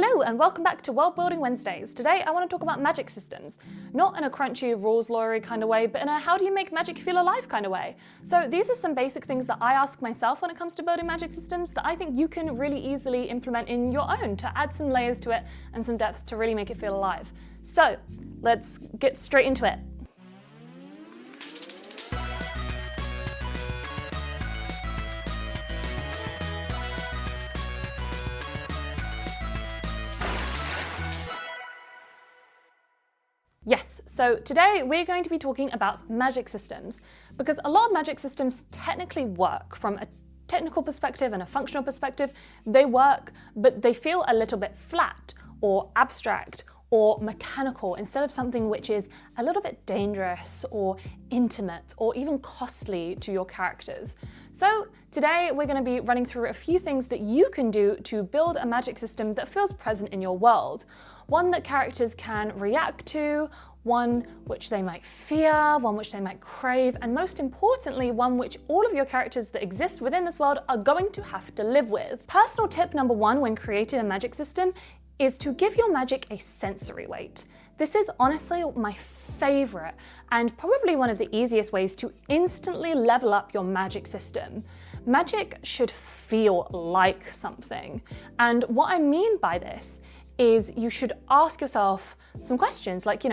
Hello and welcome back to Worldbuilding Wednesdays. Today I want to talk about magic systems. Not in a crunchy rules lawyery kind of way, but in a how do you make magic feel alive kind of way. So these are some basic things that I ask myself when it comes to building magic systems that I think you can really easily implement in your own to add some layers to it and some depth to really make it feel alive. So let's get straight into it. Yes, so today we're going to be talking about magic systems because a lot of magic systems technically work from a technical perspective and a functional perspective. They work, but they feel a little bit flat or abstract or mechanical instead of something which is a little bit dangerous or intimate or even costly to your characters. So today we're going to be running through a few things that you can do to build a magic system that feels present in your world. One that characters can react to, one which they might fear, one which they might crave, and most importantly, one which all of your characters that exist within this world are going to have to live with. Personal tip number one when creating a magic system is to give your magic a sensory weight. This is honestly my favorite and probably one of the easiest ways to instantly level up your magic system. Magic should feel like something. And what I mean by this is you should ask yourself some questions like,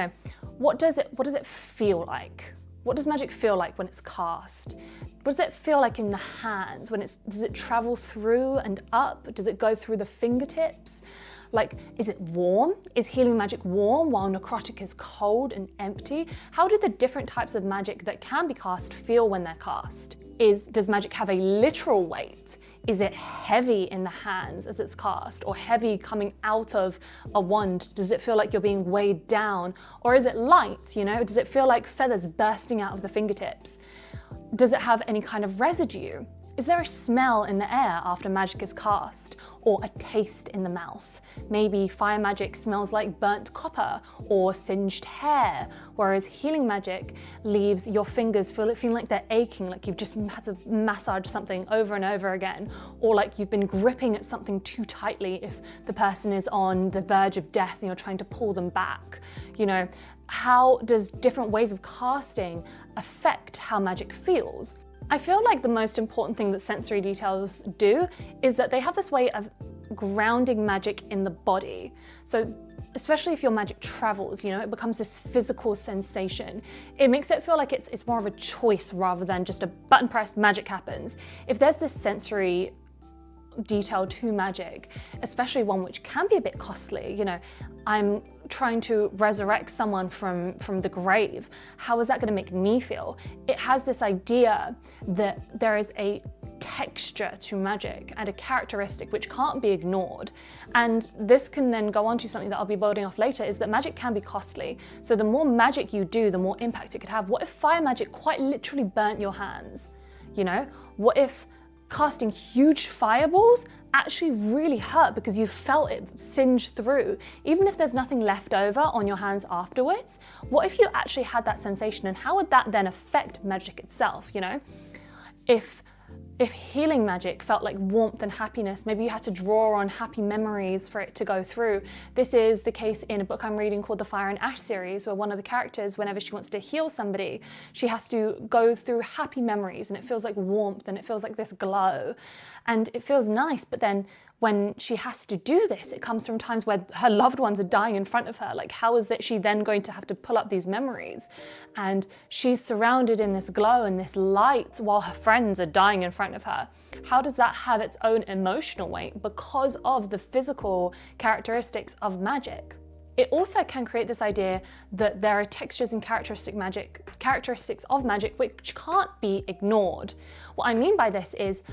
what does it feel like? What does magic feel like when it's cast? What does it feel like in the hands? Does it travel through and up? Does it go through the fingertips? Like, is it warm? Is healing magic warm while necrotic is cold and empty? How do the different types of magic that can be cast feel when they're cast? Does magic have a literal weight? Is it heavy in the hands as it's cast, or heavy coming out of a wand? Does it feel like you're being weighed down? Or is it light, Does it feel like feathers bursting out of the fingertips? Does it have any kind of residue? Is there a smell in the air after magic is cast, or a taste in the mouth? Maybe fire magic smells like burnt copper or singed hair, whereas healing magic leaves your fingers feeling like they're aching, like you've just had to massage something over and over again, or like you've been gripping at something too tightly if the person is on the verge of death and you're trying to pull them back. How does different ways of casting affect how magic feels? I feel like the most important thing that sensory details do is that they have this way of grounding magic in the body. So especially if your magic travels, it becomes this physical sensation. It makes it feel like it's more of a choice rather than just a button pressed magic happens. If there's this sensory detail to magic, especially one which can be a bit costly, I'm trying to resurrect someone from the grave. How is that going to make me feel? It has this idea that there is a texture to magic and a characteristic which can't be ignored. And this can then go on to something that I'll be building off later, is that magic can be costly. So the more magic you do, the more impact it could have. What if fire magic quite literally burnt your hands? What if casting huge fireballs actually really hurt because you felt it singe through? Even if there's nothing left over on your hands afterwards, what if you actually had that sensation, and how would that then affect magic itself? If healing magic felt like warmth and happiness, maybe you had to draw on happy memories for it to go through. This is the case in a book I'm reading called the Fire and Ash series, where one of the characters, whenever she wants to heal somebody, she has to go through happy memories, and it feels like warmth and it feels like this glow. And it feels nice, but then when she has to do this, it comes from times where her loved ones are dying in front of her. Like, how is that she then going to have to pull up these memories? And she's surrounded in this glow and this light while her friends are dying in front of her. How does that have its own emotional weight because of the physical characteristics of magic? It also can create this idea that there are textures and characteristics of magic which can't be ignored. What I mean by this is,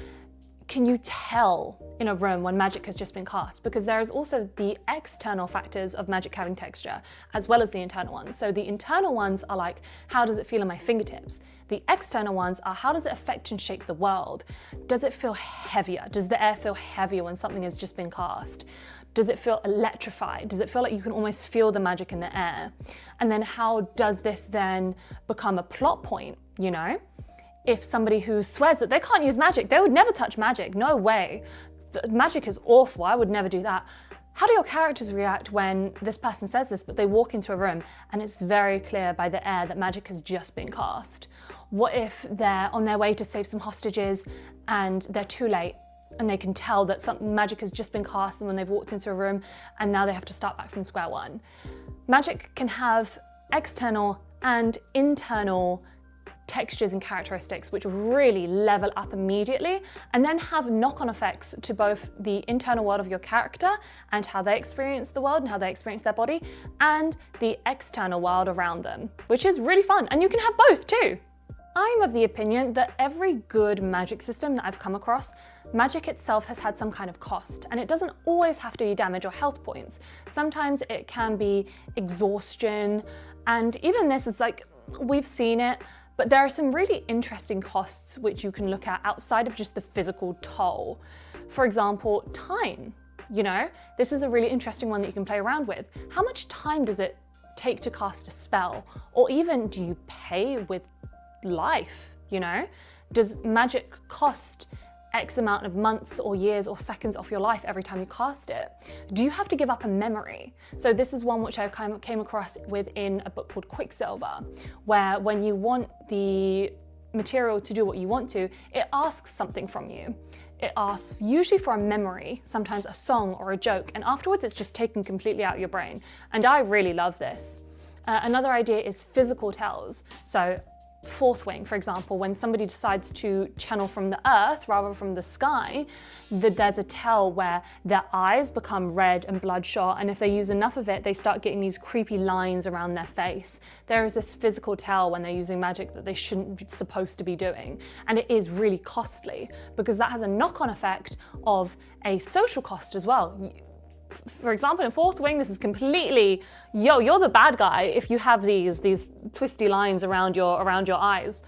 can you tell in a room when magic has just been cast? Because there is also the external factors of magic having texture as well as the internal ones. So the internal ones are like, how does it feel in my fingertips? The external ones are, how does it affect and shape the world? Does it feel heavier? Does the air feel heavier when something has just been cast? Does it feel electrified? Does it feel like you can almost feel the magic in the air? And then how does this then become a plot point, If somebody who swears that they can't use magic, they would never touch magic, no way. Magic is awful, I would never do that. How do your characters react when this person says this, but they walk into a room and it's very clear by the air that magic has just been cast? What if they're on their way to save some hostages and they're too late and they can tell that some magic has just been cast and when they've walked into a room and now they have to start back from square one? Magic can have external and internal textures and characteristics which really level up immediately and then have knock-on effects to both the internal world of your character and how they experience the world and how they experience their body, and the external world around them, which is really fun, and you can have both too. I'm of the opinion that every good magic system that I've come across, magic itself has had some kind of cost, and it doesn't always have to be damage or health points. Sometimes it can be exhaustion, and even this is like, we've seen it, but there are some really interesting costs which you can look at outside of just the physical toll. For example, time. You know, this is a really interesting one that you can play around with. How much time does it take to cast a spell? Or even, do you pay with life, you know? Does magic cost X amount of months or years or seconds off your life every time you cast it? Do you have to give up a memory? So this is one which I came across within a book called Quicksilver, where when you want the material to do what you want to, it asks something from you. It asks usually for a memory, sometimes a song or a joke, and afterwards it's just taken completely out of your brain. And I really love this. Another idea is physical tells. So fourth wing, for example, when somebody decides to channel from the earth rather from the sky, there's a tell where their eyes become red and bloodshot, and if they use enough of it, they start getting these creepy lines around their face. There is this physical tell when they're using magic that they shouldn't be supposed to be doing, and it is really costly because that has a knock-on effect of a social cost as well. For example, in fourth wing, this is completely, you're the bad guy if you have these twisty lines around your eyes.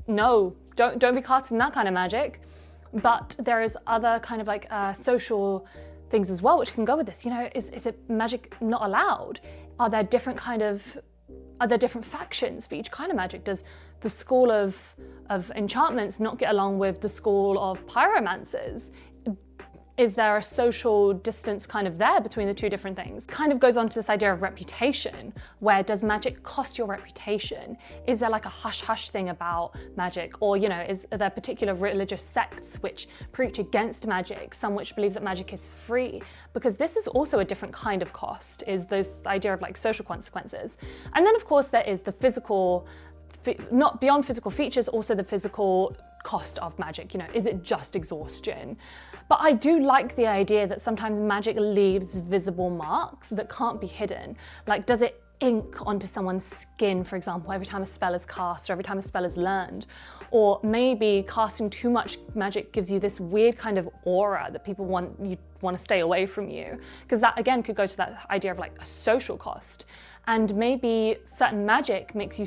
No, don't be casting that kind of magic. But there is other kind of like social things as well which can go with this. You know, is it magic not allowed? Are there different factions for each kind of magic? Does the school of enchantments not get along with the school of pyromancers? Is there a social distance kind of there between the two different things? Kind of goes on to this idea of reputation, where does magic cost your reputation? Is there like a hush-hush thing about magic? Or, you know, are there particular religious sects which preach against magic, some which believe that magic is free? Because this is also a different kind of cost, is this idea of like social consequences. And then of course there is the physical, not beyond physical features, also the physical cost of magic. You know, is it just exhaustion? But I do like the idea that sometimes magic leaves visible marks that can't be hidden. Like, does it ink onto someone's skin, for example, every time a spell is cast or every time a spell is learned? Or maybe casting too much magic gives you this weird kind of aura that people want to stay away from you. Because that again could go to that idea of like a social cost. And maybe certain magic makes you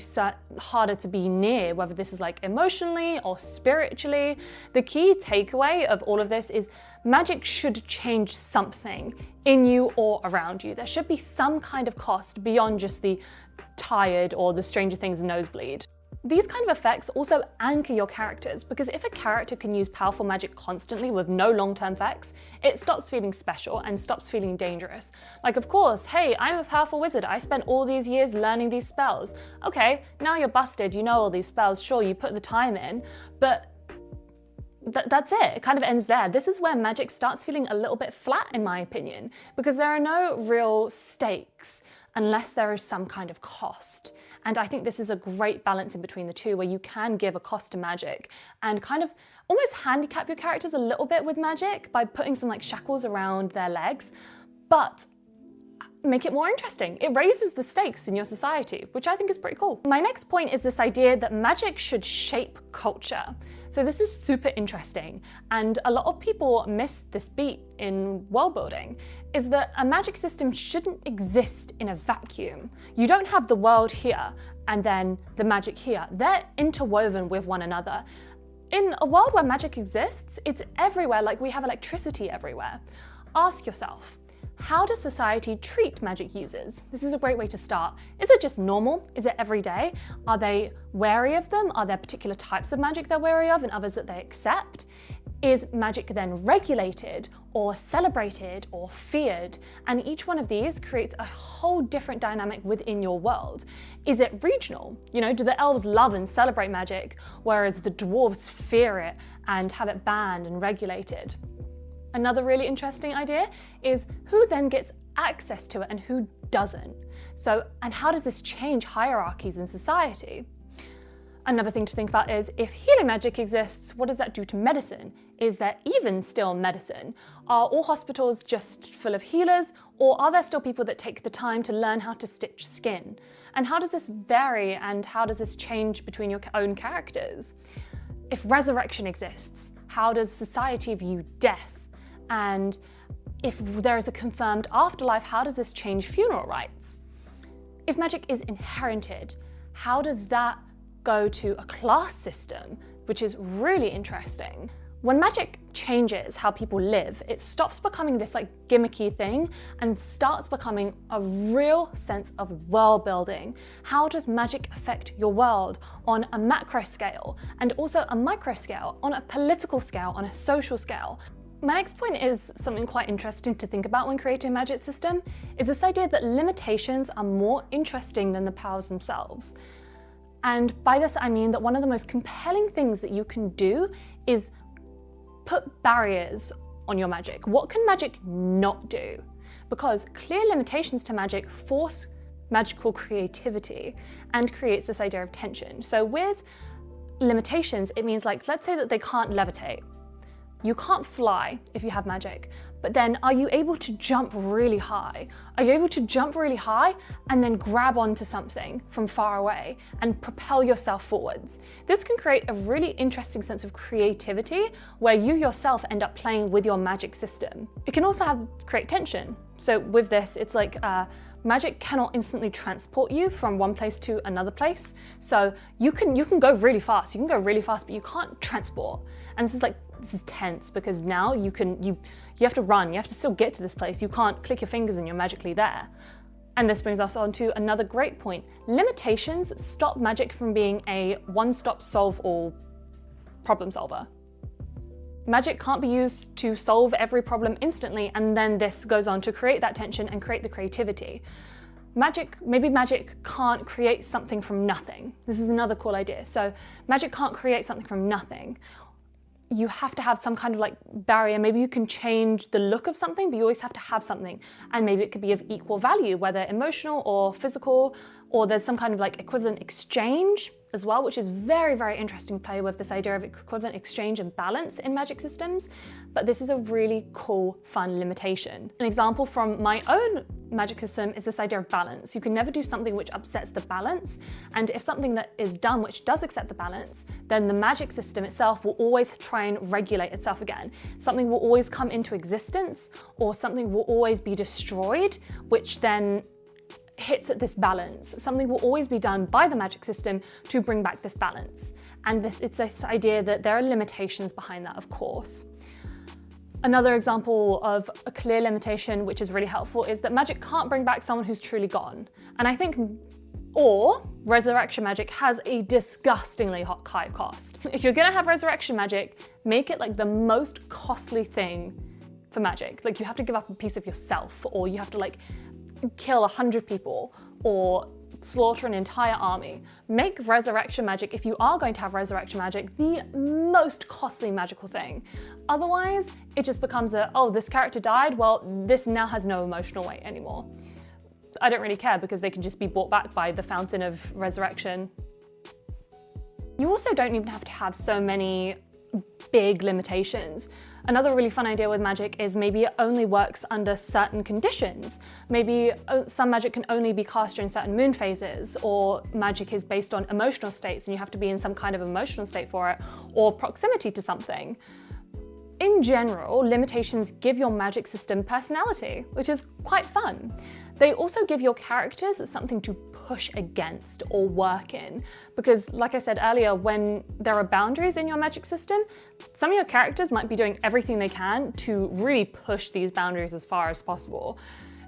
harder to be near, whether this is like emotionally or spiritually. The key takeaway of all of this is magic should change something in you or around you. There should be some kind of cost beyond just the tired or the Stranger Things nosebleed. These kind of effects also anchor your characters, because if a character can use powerful magic constantly with no long-term effects, it stops feeling special and stops feeling dangerous. Like, of course, hey, I'm a powerful wizard. I spent all these years learning these spells. Okay, now you're busted. You know all these spells. Sure, you put the time in, but that's it. It kind of ends there. This is where magic starts feeling a little bit flat, in my opinion, because there are no real stakes unless there is some kind of cost. And I think this is a great balance in between the two, where you can give a cost to magic and kind of almost handicap your characters a little bit with magic by putting some like shackles around their legs, but make it more interesting. It raises the stakes in your society, which I think is pretty cool. My next point is this idea that magic should shape culture. So this is super interesting, and a lot of people miss this beat in world building, is that a magic system shouldn't exist in a vacuum. You don't have the world here and then the magic here. They're interwoven with one another. In a world where magic exists, it's everywhere, like we have electricity everywhere. Ask yourself, how does society treat magic users? This is a great way to start. Is it just normal? Is it everyday? Are they wary of them? Are there particular types of magic they're wary of and others that they accept? Is magic then regulated, or celebrated or feared, and each one of these creates a whole different dynamic within your world. Is it regional? You know, do the elves love and celebrate magic, whereas the dwarves fear it and have it banned and regulated? Another really interesting idea is who then gets access to it and who doesn't. So, and how does this change hierarchies in society? Another thing to think about is if healing magic exists, what does that do to medicine? Is there even still medicine? Are all hospitals just full of healers, or are there still people that take the time to learn how to stitch skin? And how does this vary, and how does this change between your own characters? If resurrection exists, how does society view death? And if there is a confirmed afterlife, how does this change funeral rites? If magic is inherited, how does that go to a class system, which is really interesting? When magic changes how people live, it stops becoming this like gimmicky thing and starts becoming a real sense of world building. How does magic affect your world on a macro scale, and also a micro scale, on a political scale, on a social scale? My next point is something quite interesting to think about when creating a magic system, is this idea that limitations are more interesting than the powers themselves. And by this I mean that one of the most compelling things that you can do is put barriers on your magic. What can magic not do? Because clear limitations to magic force magical creativity and creates this idea of tension. So with limitations, it means, like, let's say that they can't levitate. You can't fly if you have magic, but then are you able to jump really high? Are you able to jump really high and then grab onto something from far away and propel yourself forwards? This can create a really interesting sense of creativity where you yourself end up playing with your magic system. It can also create tension. So with this, it's like magic cannot instantly transport you from one place to another place. So you can go really fast. You can go really fast, but you can't transport. And this is tense because now you have to run. You have to still get to this place. You can't click your fingers and you're magically there. And this brings us on to another great point. Limitations stop magic from being a one-stop solve all problem solver. Magic can't be used to solve every problem instantly, and then this goes on to create that tension and create the creativity. Maybe magic can't create something from nothing. This is another cool idea. So magic can't create something from nothing. You have to have some kind of like barrier. Maybe you can change the look of something, but you always have to have something. And maybe it could be of equal value, whether emotional or physical, or there's some kind of like equivalent exchange as well, which is very, very interesting play with this idea of equivalent exchange and balance in magic systems. But this is a really cool, fun limitation. An example from my own magic system is this idea of balance. You can never do something which upsets the balance. And if something that is done which does accept the balance, then the magic system itself will always try and regulate itself again. Something will always come into existence, or something will always be destroyed, which then hits at this balance. Something will always be done by the magic system to bring back this balance. And it's this idea that there are limitations behind that, of course. Another example of a clear limitation, which is really helpful, is that magic can't bring back someone who's truly gone. And I think, or resurrection magic has a disgustingly high cost. If you're gonna have resurrection magic, make it like the most costly thing for magic. Like you have to give up a piece of yourself, or you have to like kill 100 people or slaughter an entire army. Make resurrection magic, if you are going to have resurrection magic, the most costly magical thing. Otherwise, it just becomes oh, this character died, well, this now has no emotional weight anymore. I don't really care because they can just be brought back by the fountain of resurrection. You also don't even have to have so many big limitations. Another really fun idea with magic is maybe it only works under certain conditions. Maybe some magic can only be cast during certain moon phases, or magic is based on emotional states and you have to be in some kind of emotional state for it, or proximity to something. In general, limitations give your magic system personality, which is quite fun. They also give your characters something to push against or work in. Because like I said earlier, when there are boundaries in your magic system, some of your characters might be doing everything they can to really push these boundaries as far as possible.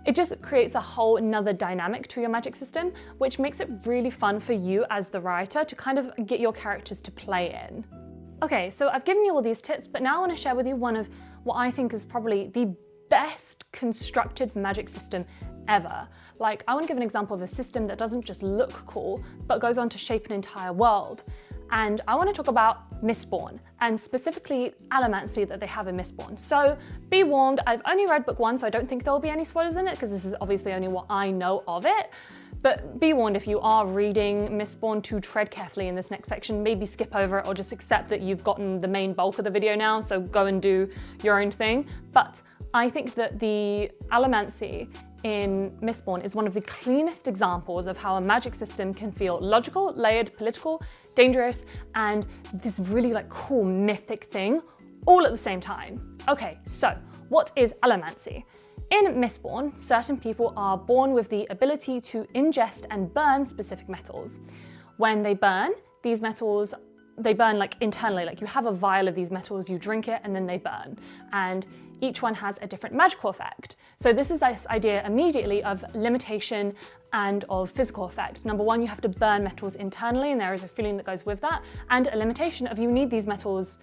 It just creates a whole another dynamic to your magic system, which makes it really fun for you as the writer to kind of get your characters to play in. Okay, so I've given you all these tips, but now I want to share with you one what I think is probably the best constructed magic system ever. Like, I want to give an example of a system that doesn't just look cool, but goes on to shape an entire world. And I want to talk about Mistborn, and specifically Allomancy that they have in Mistborn. So be warned, I've only read book 1, so I don't think there will be any spoilers in it, because this is obviously only what I know of it. But be warned, if you are reading Mistborn, to tread carefully in this next section. Maybe skip over it, or just accept that you've gotten the main bulk of the video now, so go and do your own thing. But I think that the Allomancy in Mistborn is one of the cleanest examples of how a magic system can feel logical, layered, political, dangerous, and this really like cool mythic thing all at the same time. Okay, so what is Allomancy? In Mistborn, certain people are born with the ability to ingest and burn specific metals. When they burn, these metals, they burn like internally, like you have a vial of these metals, you drink it, and then they burn. And each one has a different magical effect. So this is this idea immediately of limitation and of physical effect. Number one, you have to burn metals internally, and there is a feeling that goes with that, and a limitation of you need these metals,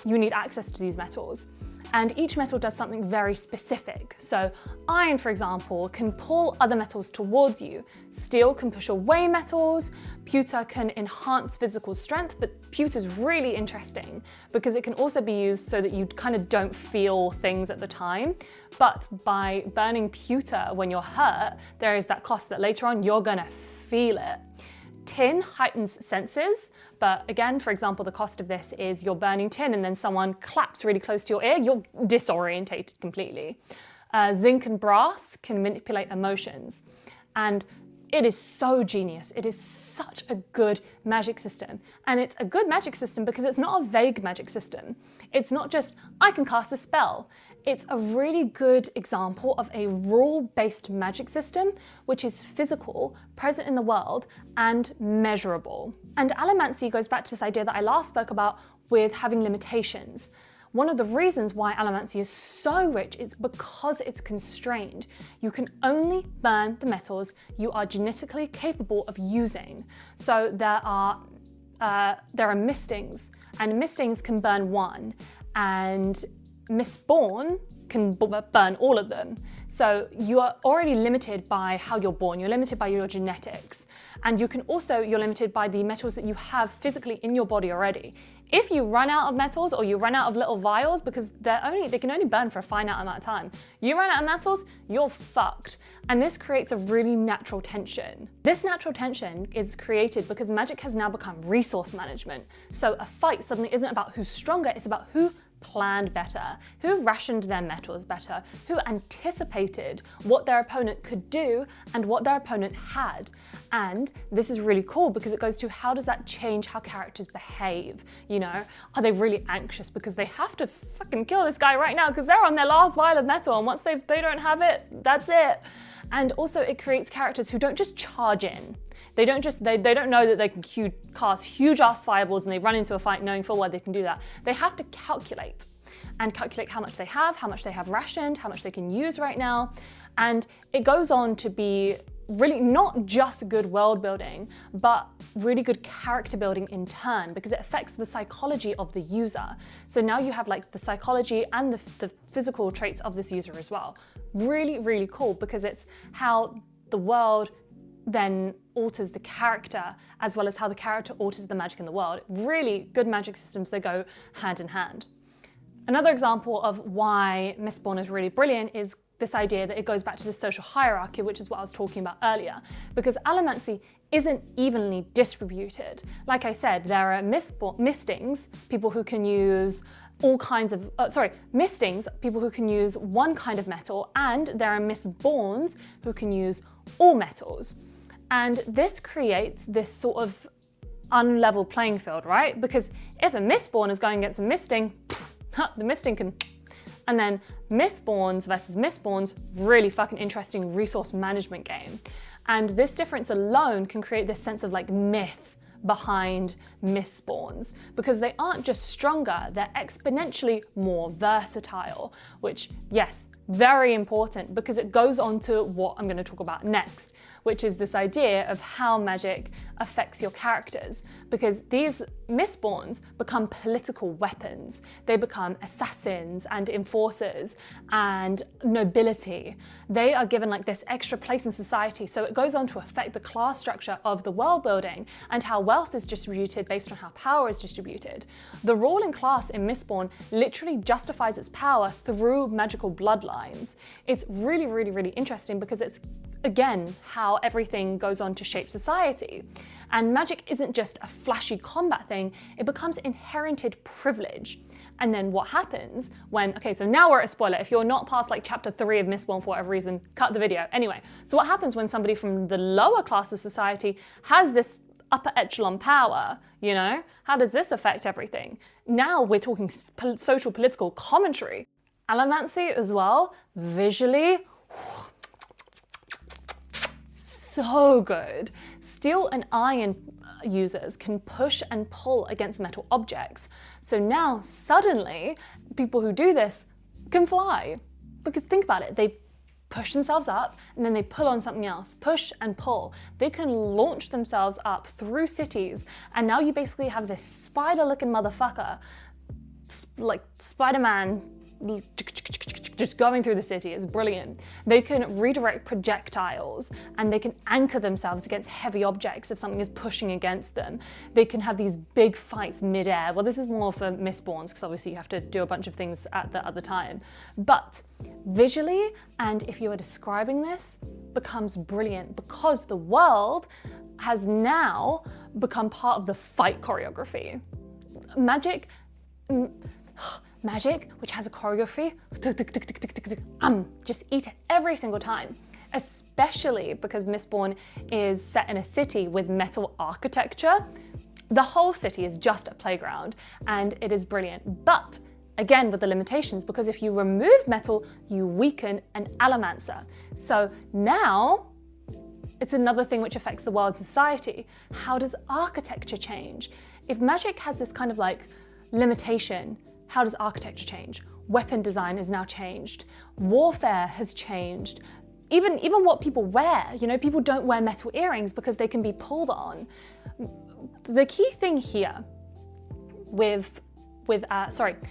you need access to these metals. And each metal does something very specific. So iron, for example, can pull other metals towards you. Steel can push away metals. Pewter can enhance physical strength, but pewter is really interesting because it can also be used so that you kind of don't feel things at the time. But by burning pewter when you're hurt, there is that cost that later on you're gonna feel it. Tin heightens senses, but again, for example, the cost of this is you're burning tin and then someone claps really close to your ear, you're disorientated completely. Zinc and brass can manipulate emotions, and it is so genius. It is such a good magic system, and it's a good magic system because it's not a vague magic system. It's not just, I can cast a spell. It's a really good example of a rule-based magic system, which is physical, present in the world, and measurable. And Allomancy goes back to this idea that I last spoke about with having limitations. One of the reasons why Allomancy is so rich is because it's constrained. You can only burn the metals you are genetically capable of using. So there are mistings, and mistings can burn one, and Mistborn can burn all of them. So you are already limited by how you're born, you're limited by your genetics, and you're limited by the metals that you have physically in your body already. If you run out of metals, or you run out of little vials, because they can only burn for a finite amount of time, you run out of metals, you're fucked. And this creates a really natural tension. This natural tension is created because magic has now become resource management. So a fight suddenly isn't about who's stronger, it's about who planned better, who rationed their metals better, who anticipated what their opponent could do and what their opponent had. And this is really cool because it goes to how does that change how characters behave? You know, are they really anxious because they have to fucking kill this guy right now because they're on their last vial of metal, and once they don't have it, that's it. And also it creates characters who don't just charge in. They don't know that they can cast huge ass fireballs and they run into a fight knowing full well they can do that. They have to calculate how much they have rationed, how much they can use right now. And it goes on to be really not just good world building, but really good character building in turn, because it affects the psychology of the user. So now you have like the psychology and the physical traits of this user as well. Really, really cool, because it's how the world then alters the character as well as how the character alters the magic in the world. Really good magic systems, they go hand in hand. Another example of why Mistborn is really brilliant is this idea that it goes back to the social hierarchy, which is what I was talking about earlier, because Allomancy isn't evenly distributed. Like I said, there are mistings, people who can use mistings, people who can use one kind of metal, and there are Mistborns who can use all metals. And this creates this sort of unlevel playing field, right? Because if a Mistborn is going against a misting, the misting can... And then Mistborns versus Mistborns, really fucking interesting resource management game. And this difference alone can create this sense of like myth behind Mistborns, because they aren't just stronger, they're exponentially more versatile, which, yes, Very important, because it goes on to what I'm going to talk about next, which is this idea of how magic affects your characters, because these Mistborns become political weapons. They become assassins and enforcers and nobility. They are given like this extra place in society, so it goes on to affect the class structure of the world building and how wealth is distributed based on how power is distributed. The ruling class in Mistborn literally justifies its power through magical bloodlines. It's really, really, really interesting, because it's, again, how everything goes on to shape society. And magic isn't just a flashy combat thing, it becomes inherited privilege. And then what happens when, okay, so now we're at a spoiler. If you're not past like chapter 3 of Mistborn for whatever reason, cut the video. Anyway, so what happens when somebody from the lower class of society has this upper echelon power, you know? How does this affect everything? Now we're talking social political commentary. Allomancy as well, visually, so good. Steel and iron users can push and pull against metal objects. So now suddenly people who do this can fly. Because think about it, they push themselves up and then they pull on something else, push and pull. They can launch themselves up through cities, and now you basically have this spider-looking motherfucker, like Spider-Man, just going through the city. Is brilliant. They can redirect projectiles and they can anchor themselves against heavy objects if something is pushing against them. They can have these big fights mid-air. Well, this is more for Mistborns, because obviously you have to do a bunch of things at the other time. But visually, and if you are describing this, becomes brilliant, because the world has now become part of the fight choreography. Magic, which has a choreography, just eat it every single time. Especially because Mistborn is set in a city with metal architecture. The whole city is just a playground, and it is brilliant. But again, with the limitations, because if you remove metal, you weaken an allomancer. So now it's another thing which affects the world society. How does architecture change? If magic has this kind of like limitation, how does architecture change? Weapon design is now changed. Warfare has changed. Even what people wear, you know, people don't wear metal earrings because they can be pulled on. The key thing here with Mistborn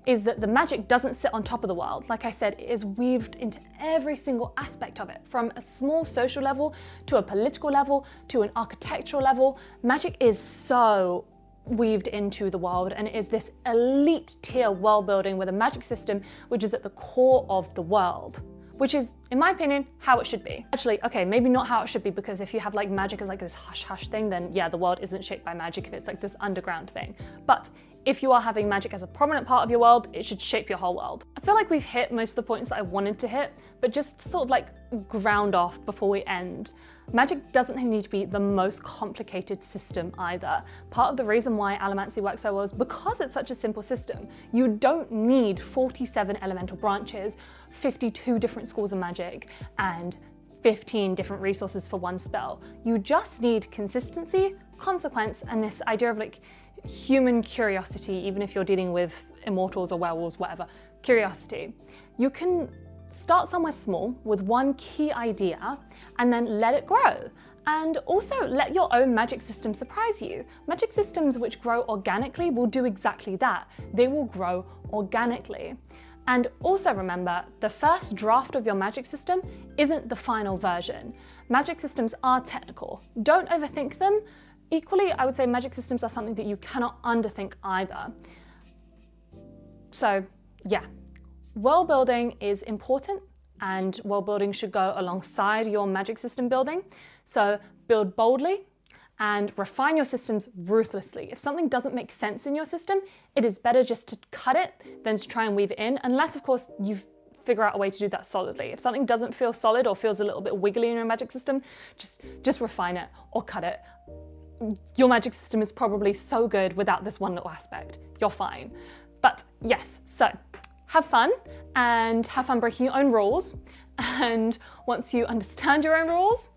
is that the magic doesn't sit on top of the world. Like I said, it is weaved into every single aspect of it, from a small social level to a political level to an architectural level. Magic is so weaved into the world, and it is this elite tier world building with a magic system which is at the core of the world, which is, in my opinion, how it should be. Actually, okay, maybe not how it should be, because if you have like magic as like this hush hush thing, then yeah, the world isn't shaped by magic if it's like this underground thing. But if you are having magic as a prominent part of your world, it should shape your whole world. I feel like we've hit most of the points that I wanted to hit, but just sort of like ground off before we end. Magic doesn't need to be the most complicated system either. Part of the reason why Allomancy works so well is because it's such a simple system. You don't need 47 elemental branches, 52 different schools of magic, and 15 different resources for one spell. You just need consistency, consequence, and this idea of like human curiosity, even if you're dealing with immortals or werewolves, whatever. Curiosity. You can start somewhere small with one key idea and then let it grow. And also let your own magic system surprise you. Magic systems which grow organically will do exactly that. They will grow organically. And also remember, the first draft of your magic system isn't the final version. Magic systems are technical. Don't overthink them. Equally, I would say magic systems are something that you cannot underthink either. So yeah, world building is important, and world building should go alongside your magic system building. So build boldly and refine your systems ruthlessly. If something doesn't make sense in your system, it is better just to cut it than to try and weave it in, unless of course you figure out a way to do that solidly. If something doesn't feel solid or feels a little bit wiggly in your magic system, just refine it or cut it. Your magic system is probably so good without this one little aspect. You're fine. But yes, so have fun, and have fun breaking your own rules. And once you understand your own rules,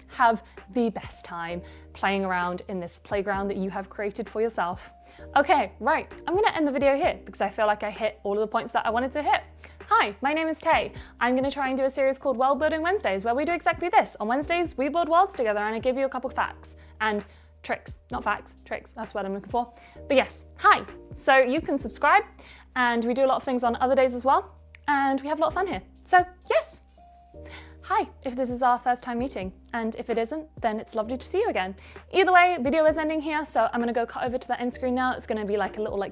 have the best time playing around in this playground that you have created for yourself. Okay, right, I'm gonna end the video here because I feel like I hit all of the points that I wanted to hit. Hi, my name is Tay. I'm gonna try and do a series called Worldbuilding Wednesdays where we do exactly this. On Wednesdays, we build worlds together and I give you a couple facts and tricks, not facts, tricks, that's what I'm looking for. But yes, hi. So you can subscribe and we do a lot of things on other days as well. And we have a lot of fun here. So yes, hi, if this is our first time meeting. And if it isn't, then it's lovely to see you again. Either way, video is ending here. So I'm gonna go cut over to the end screen now. It's gonna be like a little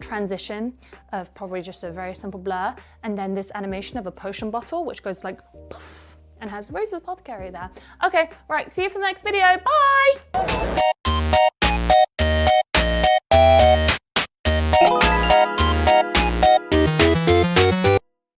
transition of probably just a very simple blur. And then this animation of a potion bottle, which goes like poof and has Rose the Apothecary there. Okay, right, see you for the next video, bye!